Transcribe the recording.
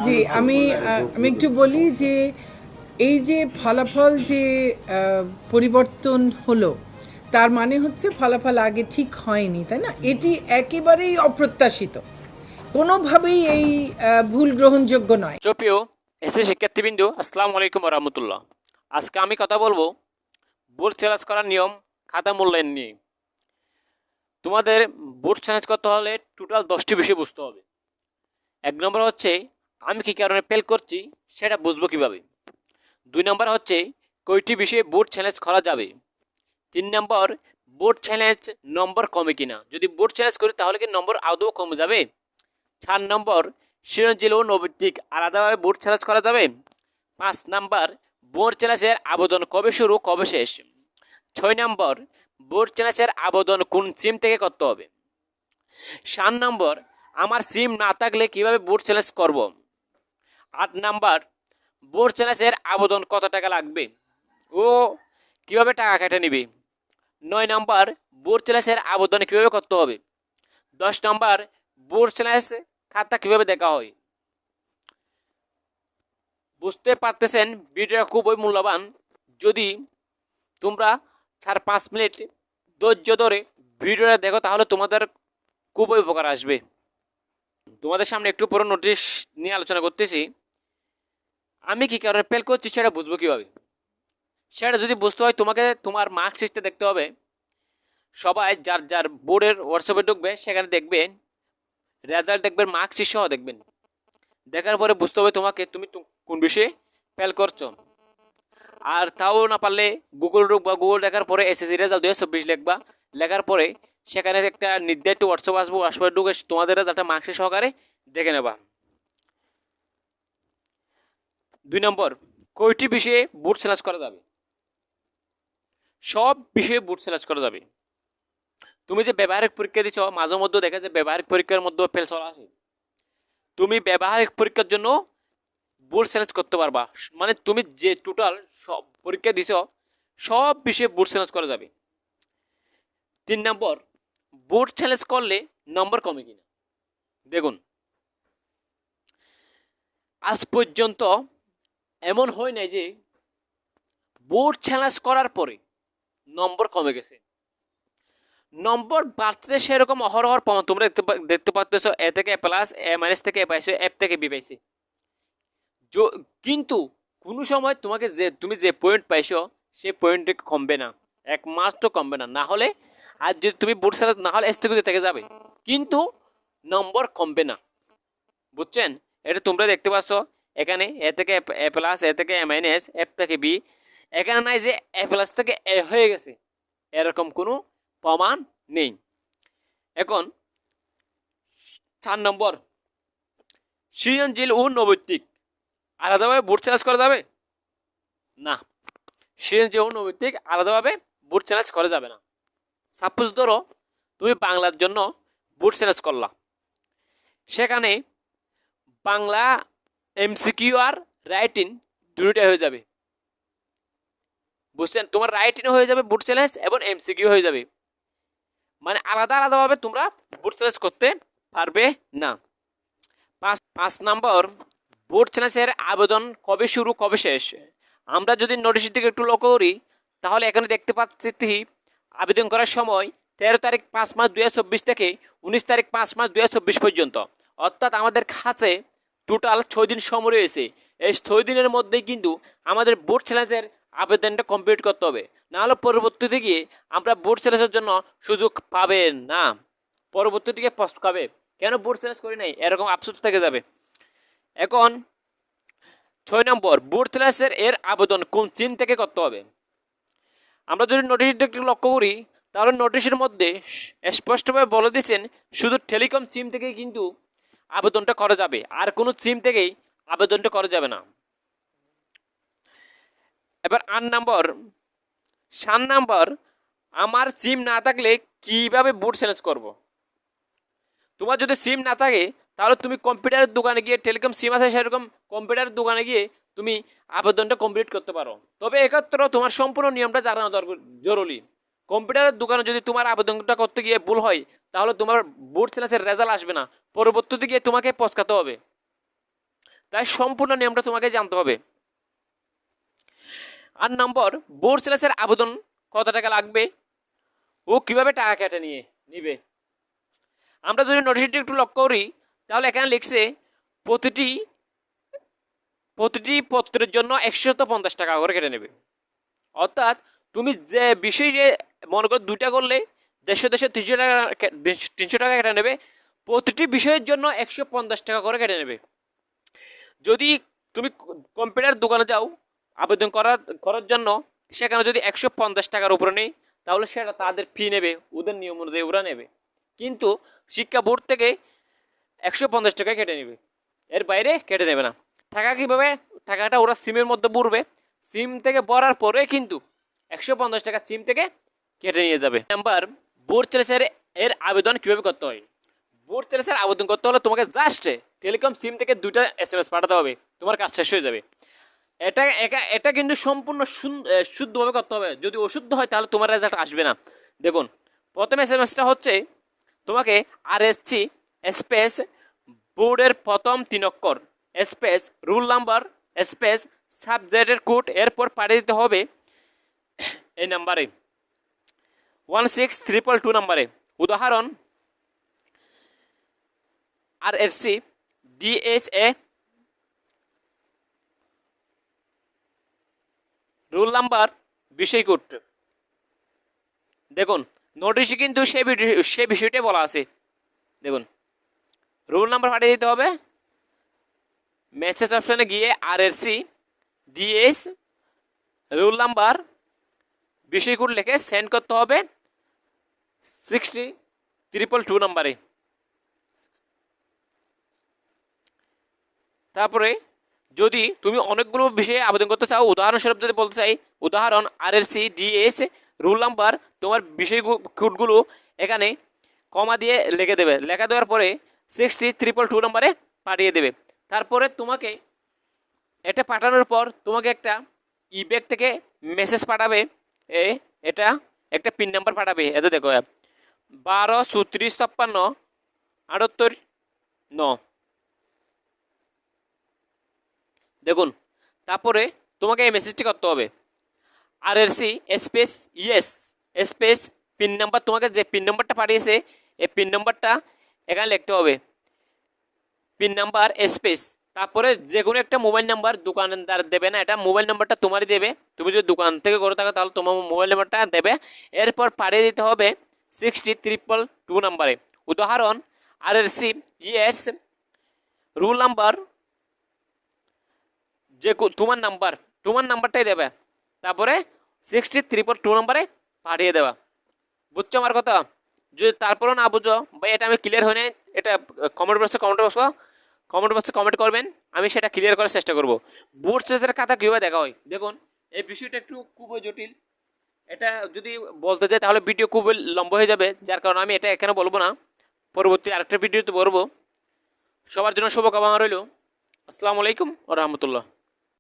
জি, আমি একটু বলি যে এই যে ফলাফল যে পরিবর্তন হলো, তার মানে হচ্ছে ফলাফল আগে ঠিক হয়নি, তাই না? এটি একেবারেই অপ্রত্যাশিত, কোনোভাবেই এই ভুল গ্রহণযোগ্য নয়। সুপ্রিয় এসএসসি শিক্ষার্থীবৃন্দ, আসসালামু আলাইকুম ওয়া রাহমাতুল্লাহ। আজকে আমি কথা বলবো বোর্ড চ্যালেঞ্জ করার নিয়ম, খাতা মূল্যায়ন নিয়ে। তোমাদের বোর্ড চ্যালেঞ্জ করতে হলে টোটাল 10টি বিষয় বুঝতে হবে। এক নম্বর হচ্ছে আমি কী কারণে ফেল করছি সেটা বুঝবো কিভাবে। 2 নম্বর হচ্ছে কয়টি বিষয়ে বোর্ড চ্যালেঞ্জ করা যাবে। 3 নম্বর বোর্ড চ্যালেঞ্জ নম্বর কমে কিনা, যদি বোর্ড চ্যালেঞ্জ করি তাহলে কি নম্বর আদৌ কমে যাবে। 4 নম্বর সৃজনশীল ও নৈতিক আলাদাভাবে বোর্ড চ্যালেঞ্জ করা যাবে। 5 নাম্বার বোর্ড চ্যালেঞ্জের আবেদন কবে শুরু কবে শেষ। 6 নম্বর বোর্ড চ্যালেঞ্জের আবেদন কোন সিম থেকে করতে হবে। 7 নম্বর আমার সিম না থাকলে কিভাবে বোর্ড চ্যালেঞ্জ করব। 8 নাম্বার বোর্ড চ্যালেঞ্জের আবেদন কত টাকা লাগবে ও কিভাবে টাকা কেটে নিবে। 9 নাম্বার বোর্ড চ্যালেঞ্জের আবেদন কিভাবে করতে হবে। 10 নাম্বার বোর্ড চ্যালেঞ্জ খাতা কিভাবে দেখা হয়। বুঝতে পারতেছেন ভিডিওটা খুবই মূল্যবান। যদি তোমরা 4-5 মিনিট ধৈর্য ধরে ভিডিওটা দেখো তাহলে তোমাদের খুবই উপকার আসবে। তোমাদের সামনে একটু পুরো নোটিশ নিয়ে আলোচনা করতেছি। আমি কি কারণে ফেল করছি সেটা বুঝবো কীভাবে। সেটা যদি বুঝতে হয় তোমাকে তোমার মার্কস লিস্টে দেখতে হবে। সবাই যার যার বোর্ডের হোয়াটসঅ্যাপে ঢুকবে, সেখানে দেখবেন রেজাল্ট, দেখবেন মার্কস লিস্ট সহ দেখবেন। দেখার পরে বুঝতে হবে তোমাকে তুমি কোন বিষয়ে ফেল করছো। আর তাও না পারলে গুগল ঢুকবা, গুগল দেখার পরে এসএসসি রেজাল্ট 2024 লিখবা। লেখার পরে সেখানে একটা নির্ধারিত হোয়াটসঅ্যাপ আসবো, আসবে ঢুকে তোমাদের রেজাল্টটা মার্কসের সহকারে দেখে নেবা। 2 নম্বর কয়টি বিষয়ে বোর্ড চ্যালেঞ্জ করা যাবে। সব বিষয়ে বোর্ড চ্যালেঞ্জ করা যাবে। তুমি যে ব্যবহারিক পরীক্ষা দিচ্ছ, মাঝে মধ্যে দেখা যায় ব্যবহারিক পরীক্ষার মধ্যে ফেল চলা আসে। তুমি ব্যবহারিক পরীক্ষার জন্য বোর্ড চ্যালেঞ্জ করতে পারবা। মানে তুমি যে টোটাল সব পরীক্ষা দিছ সব বিষয়ে বোর্ড চ্যালেঞ্জ করা যাবে। 3 নম্বর বোর্ড চ্যালেঞ্জ করলে নম্বর কমে কিনা। দেখুন, আজ পর্যন্ত এমন হয় নাই যে বোর্ড চ্যালেঞ্জ করার পরে নম্বর কমে গেছে। নম্বর বাড়তে সেরকম অহরহর প্রমাণ তোমরা দেখতে পাচ্ছ। এ থেকে এ প্লাস, এ মাইনাস থেকে এ পাইছে, এফ থেকে বি পাইছে। কিন্তু কোনো সময় তোমাকে তুমি যে পয়েন্ট পাইছো সেই পয়েন্টে কমবে না, একমাত্র কমবে না। না হলে আর যদি তুমি বোর্ড চ্যালেঞ্জ না হলে স্থগিত থেকে যাবে, কিন্তু নম্বর কমবে না। বুঝছেন? এটা তোমরা দেখতে পাচ্ছ এখানে এ থেকে এ প্লাস, এ থেকে এ মাইনাস, এফ থেকে বি। এখানে নাই যে এ প্লাস থেকে এ হয়ে গেছে, এরকম কোনো প্রমাণ নেই। এখন 4 নম্বর সৃজনশীল ও নৈতিক আলাদাভাবে বোর্ড চ্যালেঞ্জ করা যাবে না। সৃজনশীল ও নৈতিক আলাদাভাবে বোর্ড চ্যালেঞ্জ করা যাবে না। সাপোজ ধরো তুমি বাংলার জন্য বোর্ড চ্যালেঞ্জ করলা, সেখানে বাংলা এমসিকিউ আর রাইটিং দুটোটাই হয়ে যাবে। বুঝছেন? তোমার রাইটিং হয়ে যাবে বোর্ড চ্যালেঞ্জ এবং এমসিকিউ হয়ে যাবে। মানে আলাদা আলাদাভাবে তোমরা বোর্ড চ্যালেঞ্জ করতে পারবে না। 5 নম্বর বোর্ড চ্যালেঞ্জের আবেদন কবে শুরু কবে শেষ। আমরা যদি নোটিশের দিকে একটু লক্ষ্য করি তাহলে এখানে দেখতে পাচ্ছি আবেদন করার সময় 13 তারিখ 5 মাস 2024 থেকে 19 তারিখ 5 মাস 2024 পর্যন্ত। অর্থাৎ আমাদের কাছে টোটাল 6 দিন সময় রয়েছে। এই 6 দিনের মধ্যেই কিন্তু আমাদের বোর্ড চ্যালেঞ্জের আবেদনটা কমপ্লিট করতে হবে, নাহলে পরবর্তীতে গিয়ে আমরা বোর্ড চ্যালেঞ্জের জন্য সুযোগ পাবেন না। পরবর্তী দিকে পস্তাবে, কেন বোর্ড চ্যালেঞ্জ করি নাই, এরকম আফসোস থেকে যাবে। এখন 6 নম্বর বোর্ড চ্যালেঞ্জের এর আবেদন কোন চিন থেকে করতে হবে। আমরা যদি নোটিশটা একটু লক্ষ্য করি তাহলে নোটিশের মধ্যে স্পষ্টভাবে বলে দিচ্ছেন শুধু টেলিকম সিম থেকেই কিন্তু আবেদনটা করা যাবে, আর কোনো সিম থেকেই আবেদনটা করা যাবে না। এবার 8 নম্বর 7 নম্বর আমার সিম না থাকলে কিভাবে বোর্ড চ্যালেঞ্জ করব। তোমার যদি সিম না থাকে তাহলে তুমি কম্পিউটারের দোকানে গিয়ে, টেলিকম সিম আছে সেরকম কম্পিউটারের দোকানে গিয়ে তুমি আবেদনটা কমপ্লিট করতে পারো। তবে এক্ষেত্রে তোমার সম্পূর্ণ নিয়মটা জানানো দরকার, জরুরি। কম্পিউটারের দোকানে যদি তোমার আবেদনটা করতে গিয়ে ভুল হয় তাহলে তোমার বোর্ড চ্যালেঞ্জের রেজাল্ট আসবে না, পরবর্তীতে গিয়ে তোমাকে পস্কাতে হবে। তাই সম্পূর্ণ নিয়মটা তোমাকে জানতে হবে। 8 নম্বর, বোর্ড চ্যালেঞ্জের আবেদন কত টাকা লাগবে ও কিভাবে টাকা কেটে নিবে। আমরা যদি নোটিশটি একটু লক্ষ্য করি তাহলে এখানে লিখছে প্রতিটি পত্রের জন্য 150 টাকা করে কেটে নেবে। অর্থাৎ তুমি যে বিষয় যে মনে করো 2টা করলে 150 300 টাকা কেটে নেবে, প্রতিটি বিষয়ের জন্য 150 টাকা করে কেটে নেবে। যদি তুমি কম্পিউটার দোকানে যাও আবেদন করার জন্য, সেখানে যদি 150 টাকার উপরে নেই তাহলে সেটা তাদের ফি নেবে, ওদের নিয়ম অনুযায়ী ওরা নেবে। কিন্তু শিক্ষা বোর্ড থেকে 150 টাকা কেটে নেবে, এর বাইরে কেটে নেবে না। টাকা কীভাবে, টাকাটা ওরা সিমের মধ্যে ভরবে, সিম থেকে ভরার পরে কিন্তু 150 টাকা সিম থেকে কেটে নিয়ে যাবে। নাম্বার, বোর্ড চ্যালেঞ্জের এর আবেদন কীভাবে করতে হয়। বোর্ড চ্যালেঞ্জের আবেদন করতে হলে তোমাকে জাস্ট টেলিকম সিম থেকে 2টা SMS পাঠাতে হবে, তোমার কাজ শেষ হয়ে যাবে। এটা কিন্তু সম্পূর্ণ শুদ্ধভাবে করতে হবে। যদি অশুদ্ধ হয় তাহলে তোমার রেজাল্ট আসবে না। দেখুন, প্রথম SMSটা হচ্ছে তোমাকে RSC স্পেস বোর্ডের প্রথম 3 অক্ষর স্পেস রুল নাম্বার স্পেস সাবজেক্টের কোড, এরপর পাঠিয়ে দিতে হবে এই নাম্বারে 16322 নাম্বারে। উদাহরণ, RSC DSA রুল নাম্বার বিষয় কোড। দেখুন, নোটিশে কিন্তু সেই বিষয়টাই বলা আছে। দেখুন, রুল নাম্বার পাঠিয়ে দিতে হবে, মেসেজ অপশনে গিয়ে RSC DS রুল নাম্বার বিষয় কোড লিখে সেন্ড করতে হবে 60222 নাম্বারে। তারপরে যদি তুমি অনেকগুলো বিষয়ে আবেদন করতে চাও, উদাহরণস্বরূপ যদি বলতে চাই, উদাহরণ RSC DS রুল নাম্বার, তোমার বিষয় কোডগুলো এখানে কমা দিয়ে লিখে দেবে। লেখা দেওয়ার পরে 60222 নাম্বারে পাঠিয়ে দেবে। তারপরে তোমাকে এটা পাঠানোর পর তোমাকে একটা ইব্যাক থেকে মেসেজ পাঠাবে, এটা একটা পিন নাম্বার পাঠাবে। এতে দেখো 12 34 56 78 9। দেখুন, তারপরে তোমাকে এই মেসেজটি করতে হবে RSC space yes space pin number, তোমাকে যে পিন নাম্বারটা পাঠিয়েছে এই পিন নাম্বারটা এখানে লিখতে হবে, পিন নাম্বার স্পেস, তারপরে যে কোনো একটা মোবাইল নাম্বার, দোকানদার দেবে না, এটা মোবাইল নাম্বারটা তোমারই দেবে। তুমি যদি দোকান থেকে করে থাকো তাহলে তোমার মোবাইল নাম্বারটা দেবে। এরপর পাঠিয়ে দিতে হবে 60222 নাম্বারে। উদাহরণ, RSC ইয়েস রুল নাম্বার, যে তোমার নাম্বারটাই দেবে, তারপরে 60222 নাম্বারে পাঠিয়ে দেওয়া। বুঝছো আমার কথা? যদি তারপরেও না বুঝো বা এটা আমি ক্লিয়ার হয়নি, এটা কমেন্ট বক্সে কমেন্ট করবেন, আমি সেটা ক্লিয়ার করার চেষ্টা করব। বোর্ড চ্যালেঞ্জের খাতা কীভাবে দেখা হয়, দেখুন এই বিষয়টা একটু খুবই জটিল। এটা যদি বলতে যাই তাহলে ভিডিও খুবই লম্বা হয়ে যাবে, যার কারণে আমি এটা এখানে বলবো না, পরবর্তী আরেকটা ভিডিওতে বলবো। সবার জন্য শুভকামনা রইল। আসসালামু আলাইকুম ওয়া রাহমাতুল্লাহ।